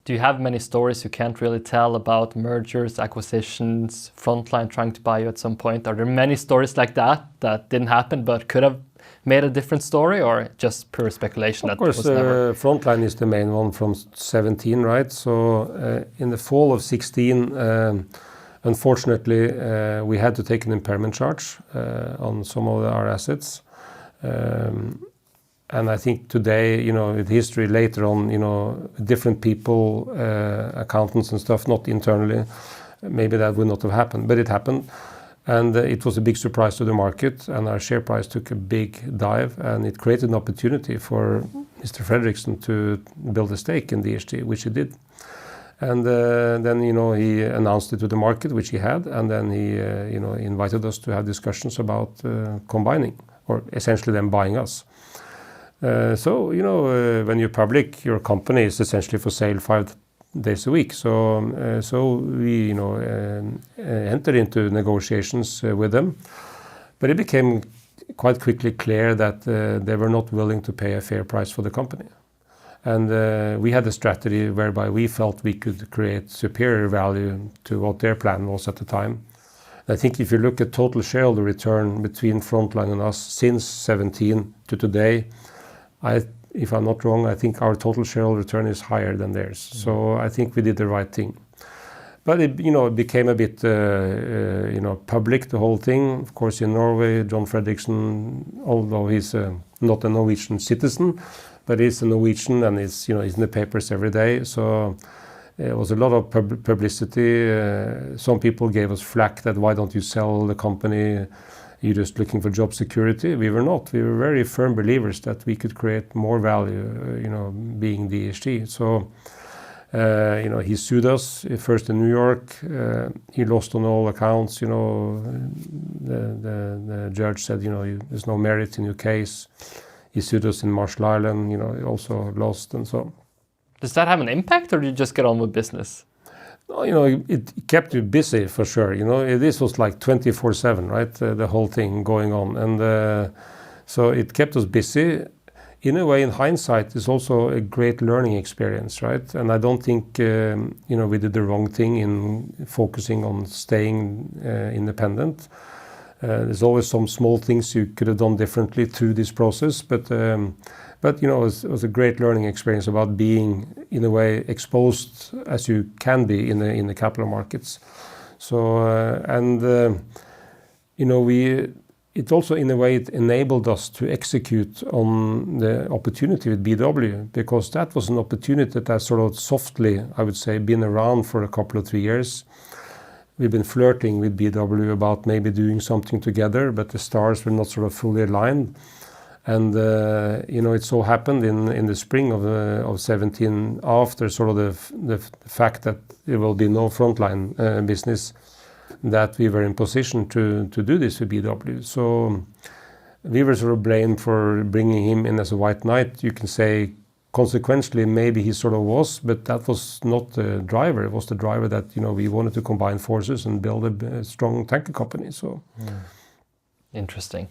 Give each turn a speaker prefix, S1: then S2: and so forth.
S1: Do you have many stories you can't really tell about mergers, acquisitions, Frontline trying to buy you at some point? Are there many stories like that that didn't happen but could have made a different story, or just pure speculation?
S2: Of course, Frontline is the main one from 17, right? So in the fall of 16, unfortunately, we had to take an impairment charge on some of our assets. And I think today, you know, with history later on, you know, different people, accountants and stuff, not internally, maybe that would not have happened, but it happened. And it was a big surprise to the market, and our share price took a big dive, and it created an opportunity for Mr. Fredriksen to build a stake in DHT, which he did. And then, you know, he announced it to the market, which he had, and then he, you know, invited us to have discussions about combining, or essentially them buying us. So, you know, when you're public, your company is essentially for sale 5 days a week. So we, you know, entered into negotiations with them, but it became quite quickly clear that they were not willing to pay a fair price for the company. And we had a strategy whereby we felt we could create superior value to what their plan was at the time. I think if you look at total shareholder return between Frontline and us since 17 to today, if I'm not wrong, I think our total shareholder return is higher than theirs. So I think we did the right thing. But it, you know, it became a bit, you know, public, the whole thing. Of course, in Norway, John Fredriksen, although he's not a Norwegian citizen, but he's a Norwegian, and he's, you know, he's in the papers every day. So it was a lot of publicity. Some people gave us flack that why don't you sell the company? You're just looking for job security. We were not. We were very firm believers that we could create more value, you know, being DHT. So, you know, he sued us first in New York. He lost on all accounts. You know, the judge said, you know, there's no merit in your case. He sued us in Marshall Island. You know, he also lost, and so.
S1: Does that have an impact, or do you just get on with business?
S2: You know, it kept you busy for sure. You know, this was like 24/7, right? The whole thing going on, and so it kept us busy. In a way, in hindsight, it's also a great learning experience, right? And I don't think you know, we did the wrong thing in focusing on staying independent. There's always some small things you could have done differently through this process, but you know, it was a great learning experience about being, in a way, exposed as you can be in the capital markets. So you know, it also, in a way, it enabled us to execute on the opportunity with BW, because that was an opportunity that has sort of softly, I would say, been around for a couple of 3 years. We've been flirting with BW about maybe doing something together, but the stars were not sort of fully aligned. And you know, it so happened in the spring of 17, after sort of the fact that there will be no Frontline business, that we were in position to do this with BW. So we were sort of blamed for bringing him in as a white knight. You can say, consequentially, maybe he sort of was, but that was not the driver. It was the driver that, you know, we wanted to combine forces and build a strong tanker company. So
S1: interesting.